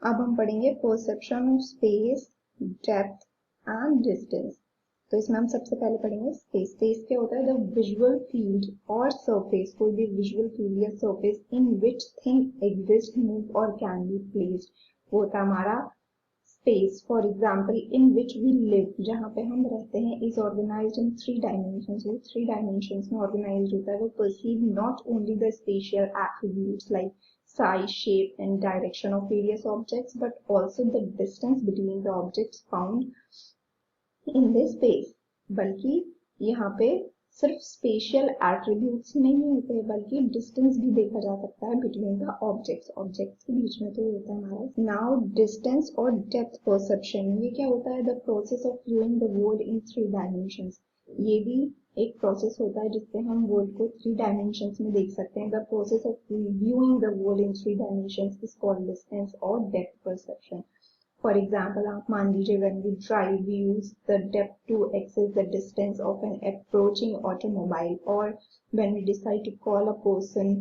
अब हम पढ़ेंगे perception of space, depth and distance. तो इसमें हम सबसे पहले पढ़ेंगे स्पेस। स्पेस क्या होता है? द विजुअल फील्ड और सरफेस, कोई भी विजुअल फील्ड या surface in which thing exist, move और कैन बी प्लेस्ड, वो होता है हमारा space. For example, in which we live, जहाँ पे हम रहते हैं, इज ऑर्गेनाइज्ड इन 3 डायमेंशंस। वो 3 डायमेंशंस में ऑर्गेनाइज्ड होता है। वो perceive not only the spatial attributes like size, shape and direction of various objects, but also the distance between the objects found in this space। बल्कि यहाँ पे सिर्फ special attributes नहीं होते, बल्कि डिस्टेंस भी देखा जा सकता है बिटवीन द ऑब्जेक्ट्स। ऑब्जेक्ट्स के बीच में तो होता है हमारा। नाउ डिस्टेंस और डेप्थ परसेप्शन, ये क्या होता है? The process of viewing the world in 3 dimensions. ये भी एक प्रोसेस होता है जिससे हम वर्ल्ड को 3 डायमेंशंस में देख सकते हैं। The process of viewing the world in 3 dimensions is called distance और डेप्थ परसेप्शन। फॉर एग्जाम्पल, आप मान लीजिए when we drive we use the depth to access the distance of an approaching automobile, or when we decide to call a person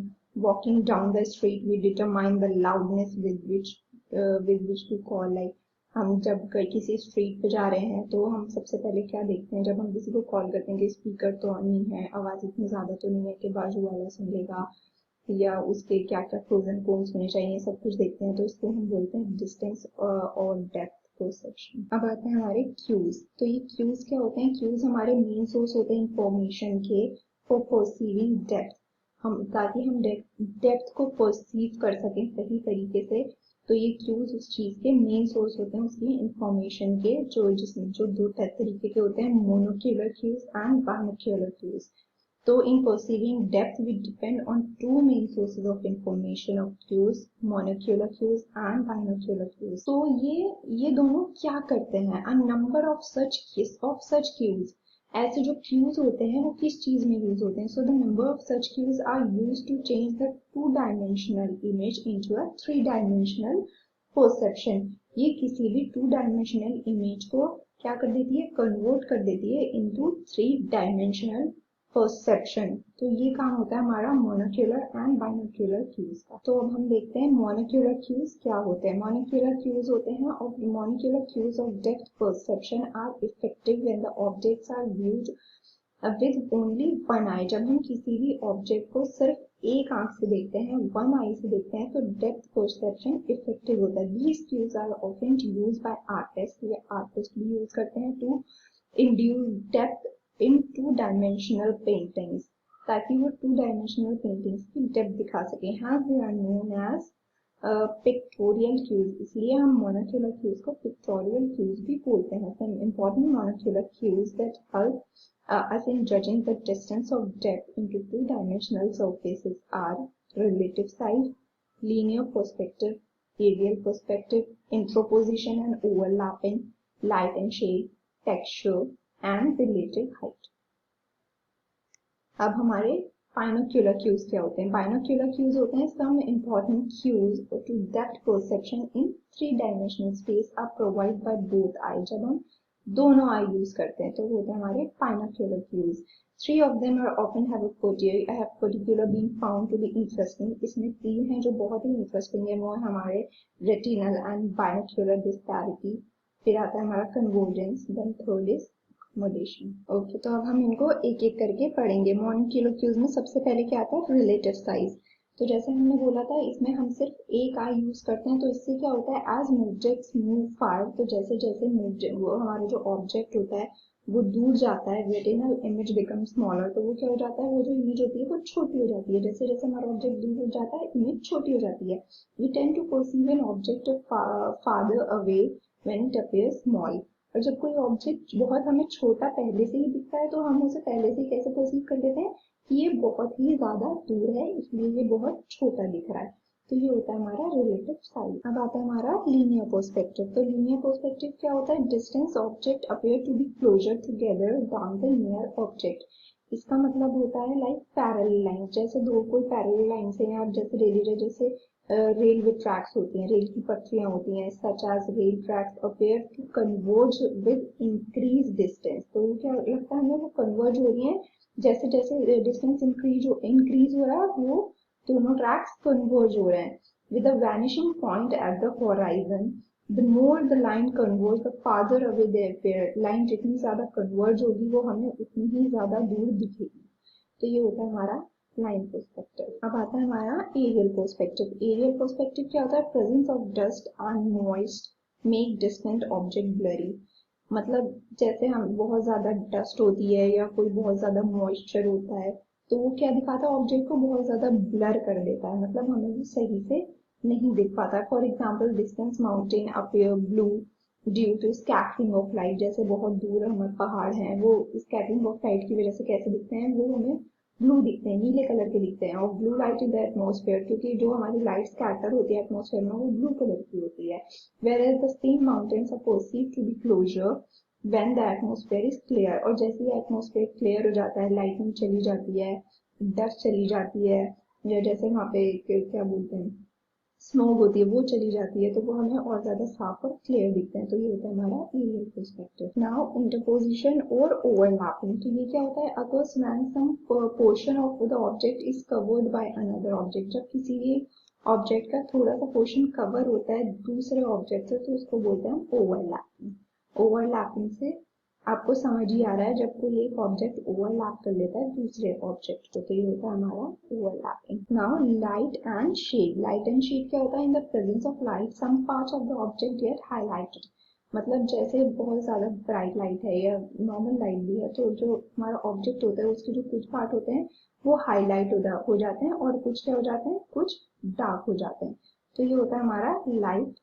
walking down the street we determine the loudness with which to call। Like हम जब किसी street पे जा रहे हैं तो हम सबसे पहले क्या देखते हैं? जब हम किसी को कॉल करते हैं कि स्पीकर तो ऑन नहीं है, आवाज इतनी ज्यादा तो नहीं है कि बाजू वाला सुन लेगा, या उसके क्या क्या प्रोज एंड कॉन्स होने चाहिए, सब कुछ देखते हैं। तो इसको हम बोलते हैं डिस्टेंस और डेप्थ परसेप्शन। अब आते हैं हमारे क्यूज। तो ये क्यूज क्या होते हैं? क्यूज हमारे मेन सोर्स होते हैं इंफॉर्मेशन के फॉर परसीविंग डेप्थ, हम ताकि हम डेप्थ को परसीव कर सकें सही तरीके से। तो ये क्यूज उस चीज के मेन सोर्स होते हैं, उसकी इंफॉर्मेशन के, जिसमें जो 2 तरीके के होते हैं, monocular cues and binocular cues. So in perceiving depth, we depend on 2 main sources of information of cues, monocular cues and binocular cues. So ये दोनों क्या करते हैं? A number of such cues, ऐसे जो cues होते हैं वो किस चीज में यूज होते हैं? So the number of such cues are used to change the 2-dimensional image into a 3-dimensional perception। ये किसी भी 2-dimensional image को क्या कर देती है? कन्वर्ट कर देती है into 3-dimensional परसेप्शन। तो ये काम होता है हमारा मोनोक्यूलर एंड बाइनोक्यूलर क्यूज का। तो अब हम देखते हैं मोनोक्यूलर क्यूज क्या होते हैं। मोनोक्यूलर क्यूज होते हैं और monocular cues of depth perception are effective when the objects are viewed with only one eye. जब हम किसी भी ऑब्जेक्ट को सिर्फ एक आंख से देखते हैं, वन आई से देखते हैं, तो डेप्थ परसेप्शन इफेक्टिव होता है। These cues are often used by artist, ये आर्टिस्ट भी यूज करते हैं to induce depth in 2-dimensional paintings, ताकि वो 2-dimensional paintings की डेप्थ दिखा सके। Hence they are known as pictorial cues। इसलिए हम monocular cues को pictorial cues भी बोलते हैं। Some important monocular cues that help us in judging the distance of depth into 2-dimensional surfaces are relative size, linear perspective, aerial perspective, interposition and overlapping, light and shade, texture and relative height। अब हमारे binocular cues क्या होते हैं? Binocular cues होते हैं some important cues to depth perception in 3-dimensional space are provided by both eye। जब हम दोनों आई यूज करते हैं तो वो होते हैं हमारे binocular cues. 3 of them are often have particular being found to be interesting। इसमें 3 हैं जो बहुत ही इंटरेस्टिंग है। वो है हमारे रेटिनल एंड बाइनोक्यूलर डिस्पैरिटी, फिर आता है हमारा convergence, then third is accommodation. Okay, तो अब हम इनको एक एक करके पढ़ेंगे। मोनोक्यूलर क्यूज में सबसे पहले क्या आता है? Relative size. तो जैसे हमने बोला था इसमें हम सिर्फ एक आई यूज करते हैं। तो इससे क्या होता है? एज ऑब्जेक्ट्स मूव फार, तो जैसे जैसे वो हमारा जो ऑब्जेक्ट होता है वो दूर जाता है, रेटिनल इमेज बिकम स्मॉलर। तो वो क्या हो जाता है? वो जो इमेज होती है वो छोटी हो जाती है। जैसे जैसे हमारा ऑब्जेक्ट दूर हो जाता है इमेज छोटी हो जाती है। We tend to perceive an object farther away when it appears small. और जब कोई ऑब्जेक्ट बहुत हमें छोटा पहले से ही दिखता है तो हम उसे पहले से ही कैसे परसीव कर लेते हैं कि ये बहुत ही ज्यादा दूर है, इसलिए ये बहुत छोटा दिख रहा है। तो ये होता है हमारा रिलेटिव साइज। अब आता है हमारा लीनियर पर्सपेक्टिव। तो लीनियर पर्सपेक्टिव क्या होता है? Distance object appear to be closer together than the near object. इसका मतलब होता है लाइक पैरेलल लाइन। जैसे दो कोई पैरेलल लाइन से हैं, आप जैसे जैसे रेलवे ट्रैक्स होती हैं, रेल की पटरियां होती हैं, such as rail tracks appear to converge with increase distance. तो क्या लगता है हमें? वो कन्वर्ज हो रही है, जैसे जैसे डिस्टेंस इंक्रीज हो रहा है वो दोनों ट्रैक्स कन्वर्ज हो रहे हैं। with a vanishing point at the horizon. The more the line converges, the farther away they appear. Line जितनी ज्यादा कन्वर्ज होगी वो हमें उतनी ही ज्यादा दूर दिखेगी. तो ये होता है हमारा लाइन पर्सपेक्टिव. अब आता है हमारा एरियल पर्सपेक्टिव. एरियल पर्सपेक्टिव क्या होता है? Presence of dust and moist make distant object blurry. मतलब जैसे हम बहुत ज्यादा डस्ट होती है या कोई बहुत ज्यादा मॉइस्चर होता है तो वो क्या दिखाता है? ऑब्जेक्ट को बहुत ज्यादा ब्लर कर देता है, मतलब हमें वो सही से नहीं दिख पाता. For example distance mountain appear blue due to scattering of light. जैसे बहुत दूर हमारे पहाड़ हैं, वो स्कैटरिंग ऑफ लाइट की वजह से कैसे दिखते हैं? वो हमें ब्लू दिखते हैं, नीले कलर के दिखते हैं. और blue light in the atmosphere, क्योंकि जो हमारी लाइट स्कैटर होती है एटमॉस्फेयर में वो ब्लू कलर की होती है. whereas the same mountains are perceived to be closer when the atmosphere is clear. और जैसे ही एटमॉस्फेयर क्लियर हो जाता है, लाइटिंग चली जाती है, डस्ट चली जाती है, या जैसे वहाँ पे क्या बोलते हैं स्मोक होती है वो चली जाती है, तो वो हमें और ज्यादा साफ और क्लियर दिखते हैं. तो ये होता है हमारा एरियल पर्सपेक्टिव. नाउ इंटरपोजिशन और ओवरलैपिंग. तो ये क्या होता है? Occurs when some portion of the object is covered by another object. जब किसी एक ऑब्जेक्ट का थोड़ा सा पोर्शन कवर होता है दूसरे ऑब्जेक्ट से तो उसको बोलते हैं ओवरलैपिंग. ओवरलैपिंग से आपको समझ ही आ रहा है जब कोई एक ऑब्जेक्ट ओवरलैप कर लेता है दूसरे ऑब्जेक्ट को, तो ये होता है हमारा overlapping. Now light and shade. Light and shade क्या होता है? In the presence of light some parts of the object get highlighted. मतलब जैसे बहुत ज्यादा ब्राइट लाइट है या नॉर्मल लाइट भी है तो जो हमारा ऑब्जेक्ट होता है उसके जो कुछ पार्ट होते हैं वो हाईलाइट हो जाते हैं और कुछ क्या हो जाते हैं? कुछ डार्क हो जाते हैं. तो ये होता है हमारा लाइट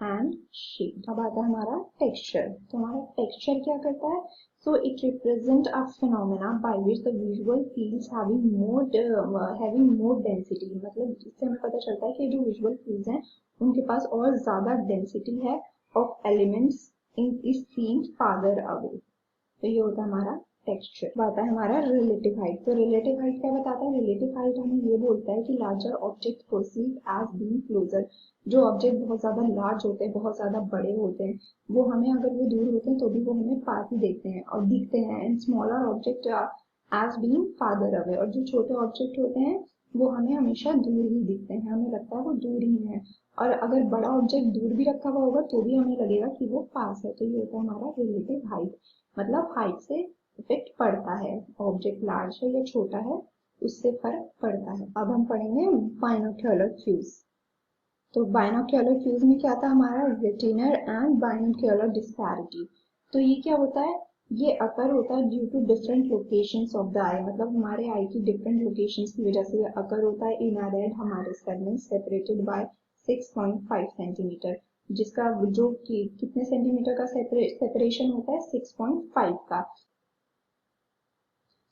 एंड शेड. अब आता है हमारा टेक्सचर. तो हमारा टेक्सचर क्या करता है? So it represent a phenomena by which the visual fields having more density. मतलब इससे हमें पता चलता है कि जो विजुअल फील्ड्स हैं उनके पास और ज्यादा डेंसिटी है of elements in is seen farther away. तो ये होता है हमारा टेक्सचर. बात है हमारा रिलेटिव हाइट. तो रिलेटिव हाइट क्या बताता है? रिलेटिव हाइट हमें ये बोलता है कि larger object perceive as being closer. जो ऑब्जेक्ट बहुत ज्यादा लार्ज होते हैं, बहुत ज्यादा बड़े होते हैं, वो हमें अगर वो दूर होते हैं तो भी वो हमें पास ही देखते हैं और दिखते हैं. And smaller object as being farther away. और जो छोटे ऑब्जेक्ट होते हैं वो हमें हमेशा दूर ही दिखते हैं, हमें लगता है वो दूर ही है. और अगर बड़ा ऑब्जेक्ट दूर भी रखा हुआ होगा तो भी हमें लगेगा कि वो पास है. तो ये होता है हमारा रिलेटिव हाइट. मतलब हाइट से इफेक्ट पड़ता है, ऑब्जेक्ट लार्ज है या छोटा है उससे फर्क पड़ता है. अब हम पढ़ेंगे बाइनोक्यूलर क्यूज. तो बाइनोक्यूलर क्यूज में क्या था? हमारा रेटिनल एंड बाइनोक्यूलर डिस्पैरिटी. तो ये क्या होता है? ये अकर होता है due to different locations of the eye. मतलब हमारे आई की डिफरेंट लोकेशंस की वजह से ये अकर होता है इन आर हेड, हमारे सर में, सेपरेटेड बाय 6.5 सेंटीमीटर. जिसका जो कि कितने सेंटीमीटर का सेपरेशन होता है? 6.5 का.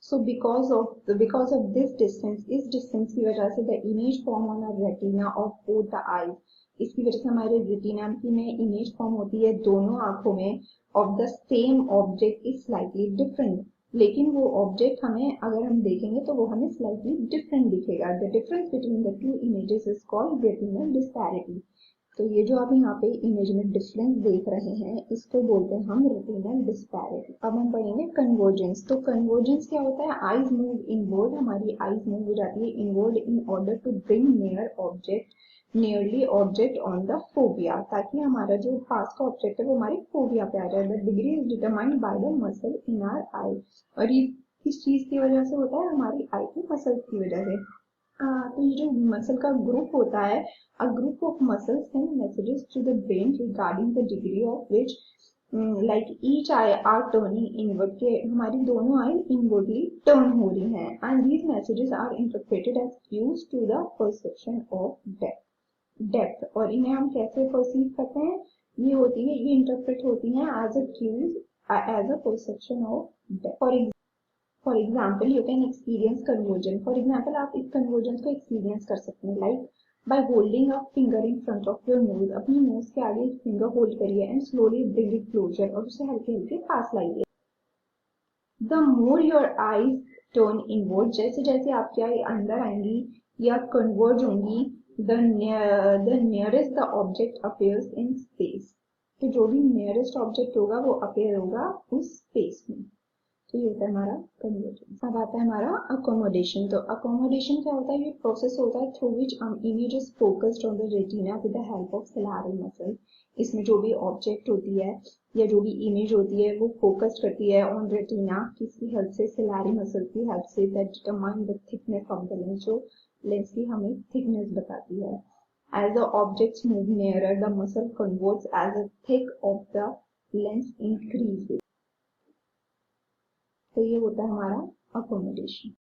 So because of this distance, इस distance की वजह से the image form on a retina of both the eyes. इसकी वजह से हमारे retina में image form होती है दोनों आंखों में of the same object is slightly different. लेकिन वो ऑब्जेक्ट हमें अगर हम देखेंगे तो वो हमें slightly different दिखेगा. The difference between the two images is called retinal disparity. तो ये जो आप यहाँ पे इमेज में डिफरेंस देख रहे हैं इसको बोलते हैं हम रेटिनल डिस्पैरिटी. अब हम पढ़ेंगे कन्वर्जेंस. तो कन्वर्जेंस क्या होता है? Eyes move inward. हमारी आईज मूव हो जाती है inward in order to bring nearly object on the fovea, ताकि हमारा जो पास का ऑब्जेक्ट है वो हमारे फोबिया पे आ जाए. The degree is determined by the muscle in our eye. और ये किस चीज की वजह से होता है? हमारी आई की मसल्स की वजह से. तो ये जो मसल का ग्रुप होता है, a group of muscles send messages to the brain regarding the degree of which like each eye are turning inward. के हमारी दोनों आई inwardly turn हो रही हैं and these messages are interpreted as cues to the perception of depth. और इन्हें हम कैसे perceive करते हैं? ये interpret होती हैं as a cues as a perception of depth. For example, you can experience convergence. For example, आप इस convergence को experience कर सकते हैं like by holding a finger in front of your nose. अपनी nose के आगे एक finger hold करिए and slowly bring it closer और उसे हल्के हल्के पास लाइए. The more your eyes turn inward, जैसे जैसे आपकी आई अंदर आएंगी या converge होंगी, the nearest the object appears in space. तो जो भी nearest object होगा वो appear होगा उस space में. तो ये होता है हमारा कन्वर्जेंस। अब आता है हमारा अकोमोडेशन। तो अकोमोडेशन क्या होता है? ये प्रोसेस होता है through which image is focused on the retina with the help of ciliary muscle. इसमें जो भी ऑब्जेक्ट होती है या जो भी इमेज होती है वो फोकस करती है ऑन रेटिना, किसकी हेल्प से? सिलेरी मसल की हेल्प से, that determine the thickness of the lens, जो लेंस की हमें थिकनेस बताती है। As the objects move nearer, the muscle converts as the thick of the lens increases. तो ये होता है हमारा अकोमोडेशन।